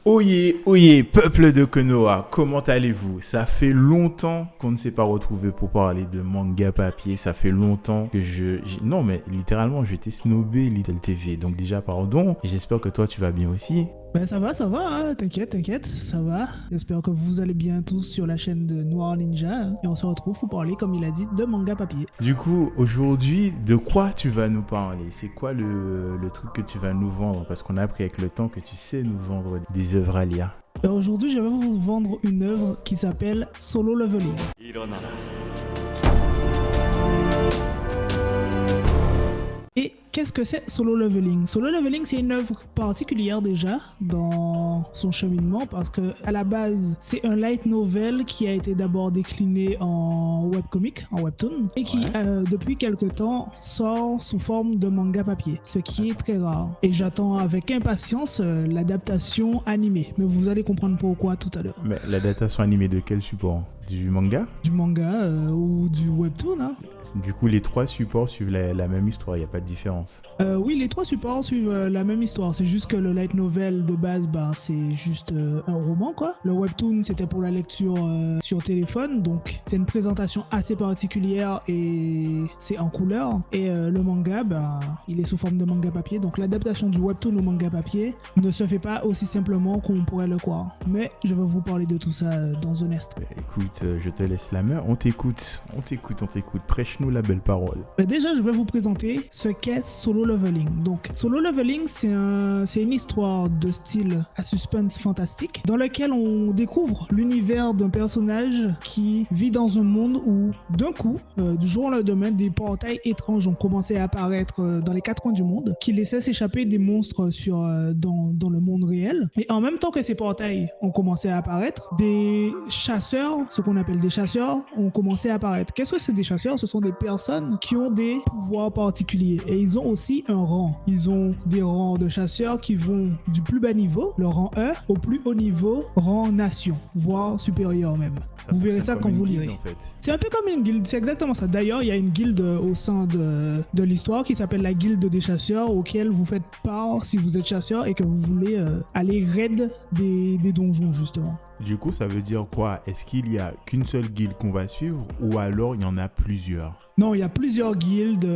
Oyez, oyez, peuple de Konoha, comment allez-vous? Ça fait longtemps qu'on ne s'est pas retrouvé pour parler de manga papier, ça fait longtemps que Non mais littéralement, je t'ai snobé Little TV, donc déjà pardon, et j'espère que toi tu vas bien aussi. Ben ça va, hein. T'inquiète, ça va. J'espère que vous allez bien tous sur la chaîne de Noir Ninja, hein. Et on se retrouve pour parler, comme il a dit, de manga papier. Du coup, aujourd'hui, de quoi tu vas nous parler? C'est quoi le truc que tu vas nous vendre? Parce qu'on a appris avec le temps que tu sais nous vendre des œuvres à lire. Ben, aujourd'hui, je vais vous vendre une œuvre qui s'appelle Solo Leveling. Et qu'est-ce que c'est Solo Leveling? Solo Leveling, c'est une œuvre particulière déjà dans son cheminement parce que à la base, c'est un light novel qui a été d'abord décliné en webcomic, en webtoon, et qui depuis quelque temps sort sous forme de manga papier, ce qui est très rare. Et j'attends avec impatience l'adaptation animée, mais vous allez comprendre pourquoi tout à l'heure. Mais l'adaptation animée de quel support? Du manga? Du manga ou du webtoon, hein. Du coup, les trois supports suivent la même histoire, il n'y a pas de différence. Oui, les trois supports suivent la même histoire. C'est juste que le light novel de base, c'est juste un roman, quoi. Le webtoon, c'était pour la lecture sur téléphone, donc c'est une présentation assez particulière et c'est en couleur. Et le manga, il est sous forme de manga papier, donc l'adaptation du webtoon au manga papier ne se fait pas aussi simplement qu'on pourrait le croire. Mais je vais vous parler de tout ça dans un instant. Écoute, je te laisse la main, on t'écoute, prêche-nous la belle parole. Mais déjà, je vais vous présenter ce qu'est Solo Leveling. Donc, Solo Leveling, c'est une histoire de style à suspense fantastique dans lequel on découvre l'univers d'un personnage qui vit dans un monde où, d'un coup, du jour au lendemain, des portails étranges ont commencé à apparaître dans les quatre coins du monde, qui laissaient s'échapper des monstres dans le monde réel. Et en même temps que ces portails ont commencé à apparaître, des chasseurs, ce qu'on appelle des chasseurs, ont commencé à apparaître. Qu'est-ce que c'est des chasseurs? Ce sont des personnes qui ont des pouvoirs particuliers et ils ont aussi un rang. Ils ont des rangs de chasseurs qui vont du plus bas niveau, le rang E, au plus haut niveau, rang nation, voire supérieur même. Vous verrez ça quand vous lirez. En fait. C'est un peu comme une guilde, c'est exactement ça. D'ailleurs, il y a une guilde au sein de l'histoire qui s'appelle la guilde des chasseurs, auquel vous faites part si vous êtes chasseur et que vous voulez aller raid des donjons justement. Du coup, ça veut dire quoi? Est-ce qu'il y a qu'une seule guilde qu'on va suivre ou alors il y en a plusieurs? Non, il y a plusieurs guildes.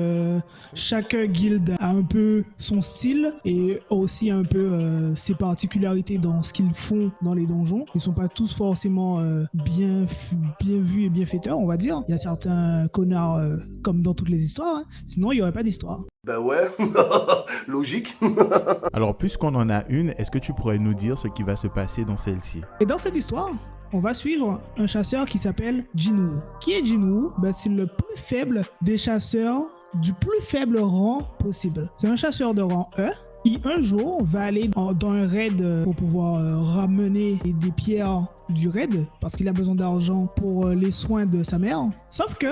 Chaque guilde a un peu son style et aussi un peu ses particularités dans ce qu'ils font dans les donjons. Ils sont pas tous forcément bien vus et bienfaiteurs, on va dire. Il y a certains connards comme dans toutes les histoires, hein. Sinon, il n'y aurait pas d'histoire. Ben ouais, logique. Alors, puisqu'on en a une, est-ce que tu pourrais nous dire ce qui va se passer dans celle-ci? Et dans cette histoire, on va suivre un chasseur qui s'appelle Jinwoo. Qui est Jinwoo? C'est le plus faible des chasseurs du plus faible rang possible. C'est un chasseur de rang E qui un jour va aller dans un raid pour pouvoir ramener des pierres du raid parce qu'il a besoin d'argent pour les soins de sa mère. Sauf que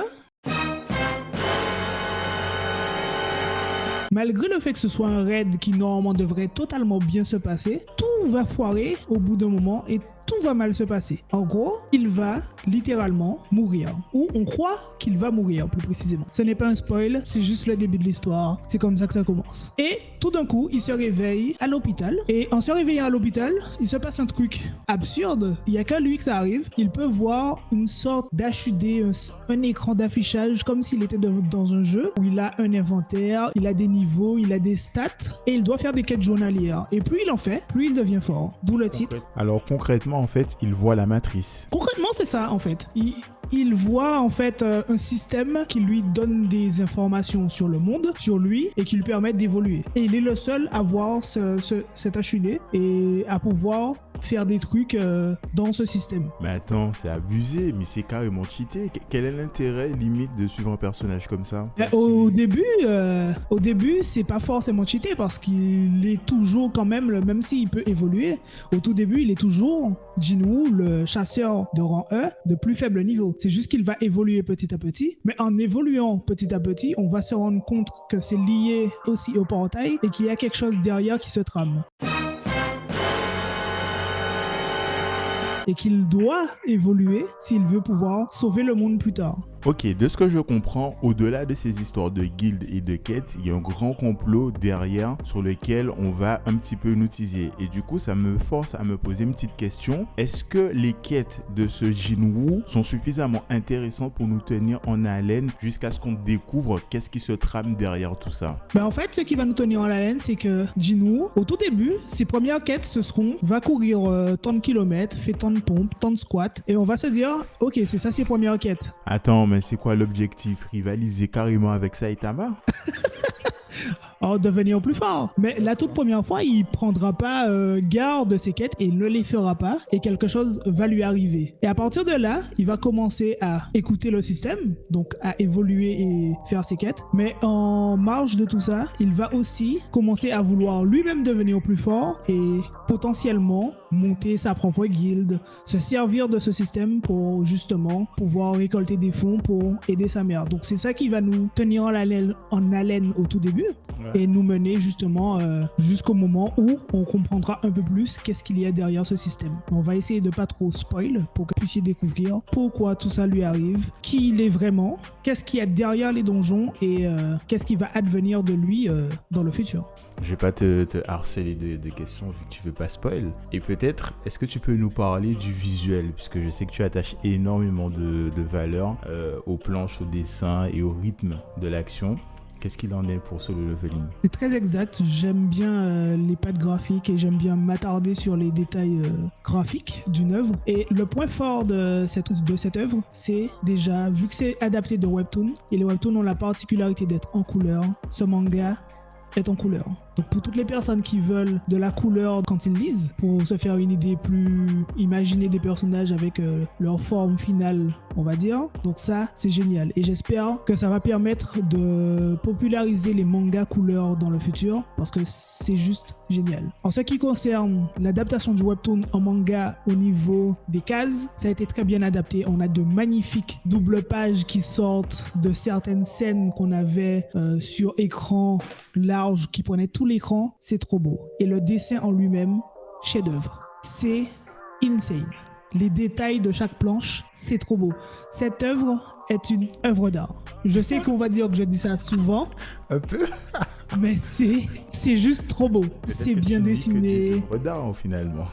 malgré le fait que ce soit un raid qui normalement devrait totalement bien se passer, tout va foirer au bout d'un moment et tout va mal se passer. En gros, il va littéralement mourir. Ou on croit qu'il va mourir, plus précisément. Ce n'est pas un spoil, c'est juste le début de l'histoire. C'est comme ça que ça commence. Et tout d'un coup, il se réveille à l'hôpital. Et en se réveillant à l'hôpital, il se passe un truc absurde. Il n'y a qu'à lui que ça arrive. Il peut voir une sorte d'HUD, un écran d'affichage, comme s'il était dans un jeu, où il a un inventaire, il a des niveaux, il a des stats, et il doit faire des quêtes journalières. Et plus il en fait, plus il devient fort. D'où le titre. Alors concrètement, en fait, il voit la matrice. Concrètement, c'est ça, en fait. Il voit, en fait, un système qui lui donne des informations sur le monde, sur lui, et qui lui permet d'évoluer. Et il est le seul à voir cet HUD et à pouvoir faire des trucs dans ce système. Mais attends, c'est abusé, mais c'est carrément cheaté. Quel est l'intérêt limite de suivre un personnage comme ça? Au début, c'est pas forcément cheaté parce qu'il est toujours quand même s'il peut évoluer, au tout début, il est toujours Jinwoo, le chasseur de rang E, de plus faible niveau. C'est juste qu'il va évoluer petit à petit, mais en évoluant petit à petit, on va se rendre compte que c'est lié aussi au portail et qu'il y a quelque chose derrière qui se trame. Et qu'il doit évoluer s'il veut pouvoir sauver le monde plus tard. Ok, de ce que je comprends, au-delà de ces histoires de guildes et de quêtes, il y a un grand complot derrière sur lequel on va un petit peu nous teaser. Et du coup, ça me force à me poser une petite question. Est-ce que les quêtes de ce Jinwoo sont suffisamment intéressantes pour nous tenir en haleine jusqu'à ce qu'on découvre qu'est-ce qui se trame derrière tout ça? En fait, ce qui va nous tenir en haleine, c'est que Jinwoo, au tout début, ses premières quêtes, ce seront va courir tant de kilomètres, fait tant de pompes, tant de squats, et on va se dire, ok, c'est ça ses premières quêtes. Attends, mais c'est quoi l'objectif? Rivaliser carrément avec Saitama? Devenir plus fort. Mais la toute première fois, il prendra pas garde de ses quêtes et il ne les fera pas et quelque chose va lui arriver. Et à partir de là, il va commencer à écouter le système, donc à évoluer et faire ses quêtes. Mais en marge de tout ça, il va aussi commencer à vouloir lui-même devenir plus fort et potentiellement monter sa propre guilde, se servir de ce système pour justement pouvoir récolter des fonds pour aider sa mère. Donc c'est ça qui va nous tenir en haleine au tout début. Et nous mener justement jusqu'au moment où on comprendra un peu plus qu'est-ce qu'il y a derrière ce système. On va essayer de pas trop spoil pour que vous puissiez découvrir pourquoi tout ça lui arrive, qui il est vraiment, qu'est-ce qu'il y a derrière les donjons et qu'est-ce qui va advenir de lui dans le futur. Je vais pas te harceler de questions vu que tu veux pas spoil. Et peut-être, est-ce que tu peux nous parler du visuel, puisque je sais que tu attaches énormément de valeur aux planches, au dessin et au rythme de l'action. Qu'est-ce qu'il en est pour Solo Leveling? C'est très exact, j'aime bien les pattes graphiques et j'aime bien m'attarder sur les détails graphiques d'une œuvre. Et le point fort de cette œuvre, c'est déjà, vu que c'est adapté de webtoon, et les webtoons ont la particularité d'être en couleur, ce manga est en couleur. Donc pour toutes les personnes qui veulent de la couleur quand ils lisent, pour se faire une idée plus imaginer des personnages avec leur forme finale, on va dire. Donc ça, c'est génial. Et j'espère que ça va permettre de populariser les mangas couleurs dans le futur, parce que c'est juste génial. En ce qui concerne l'adaptation du webtoon en manga au niveau des cases, ça a été très bien adapté. On a de magnifiques doubles pages qui sortent de certaines scènes qu'on avait sur écran large qui prenaient tout l'écran, c'est trop beau. Et le dessin en lui-même, chef-d'œuvre. C'est insane. Les détails de chaque planche, c'est trop beau. Cette œuvre est une œuvre d'art. Je sais qu'on va dire que je dis ça souvent. Un peu. Mais c'est juste trop beau. C'est bien dessiné. C'est une œuvre d'art finalement.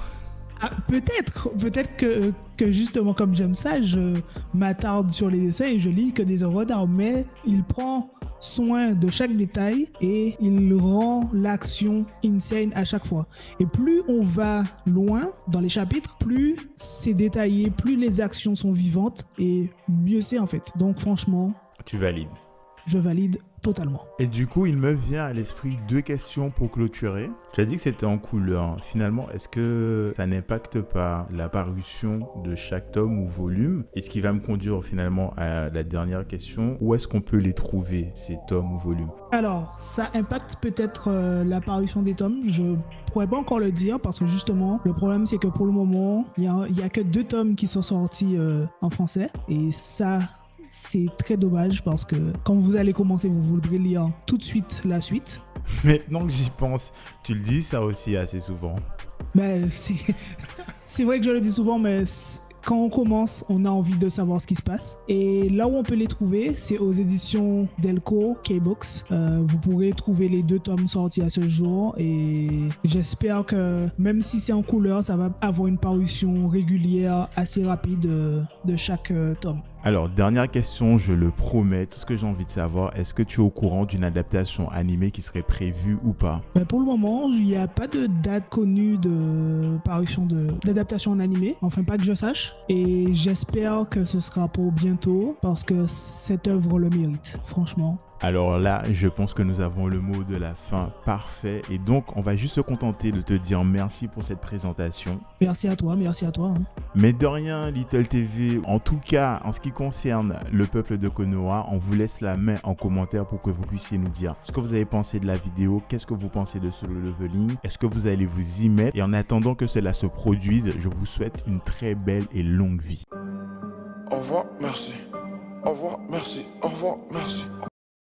Ah, peut-être que justement comme j'aime ça, je m'attarde sur les dessins et je lis que des œuvres d'art. Mais il prend soin de chaque détail et il rend l'action insane à chaque fois. Et plus on va loin dans les chapitres, plus c'est détaillé, plus les actions sont vivantes et mieux c'est en fait. Donc franchement, tu valides? Je valide totalement. Et du coup, il me vient à l'esprit deux questions pour clôturer. Tu as dit que c'était en couleur. Finalement, est-ce que ça n'impacte pas la parution de chaque tome ou volume? Et ce qui va me conduire finalement à la dernière question, où est-ce qu'on peut les trouver, ces tomes ou volumes? Alors, ça impacte peut-être la parution des tomes. Je pourrais pas encore le dire parce que justement, le problème c'est que pour le moment, il y a que 2 tomes qui sont sortis en français. Et ça, c'est très dommage parce que quand vous allez commencer, vous voudrez lire tout de suite la suite. Maintenant que j'y pense, tu le dis ça aussi assez souvent. Ben, c'est vrai que je le dis souvent, mais quand on commence, on a envie de savoir ce qui se passe. Et là où on peut les trouver, c'est aux éditions Delco, K-Books. Vous pourrez trouver les 2 tomes sortis à ce jour. Et j'espère que même si c'est en couleur, ça va avoir une parution régulière assez rapide de chaque tome. Alors, dernière question, je le promets, tout ce que j'ai envie de savoir, est-ce que tu es au courant d'une adaptation animée qui serait prévue ou pas? Ben pour le moment, il n'y a pas de date connue de parution d'adaptation en animé, enfin pas que je sache. Et j'espère que ce sera pour bientôt, parce que cette œuvre le mérite, franchement. Alors là, je pense que nous avons le mot de la fin parfait. Et donc, on va juste se contenter de te dire merci pour cette présentation. Merci à toi. Hein. Mais de rien, Little TV. En tout cas, en ce qui concerne le peuple de Konoha, on vous laisse la main en commentaire pour que vous puissiez nous dire ce que vous avez pensé de la vidéo, qu'est-ce que vous pensez de Solo Leveling, est-ce que vous allez vous y mettre. Et en attendant que cela se produise, je vous souhaite une très belle et longue vie. Au revoir, merci. Au revoir, merci. Au revoir, merci.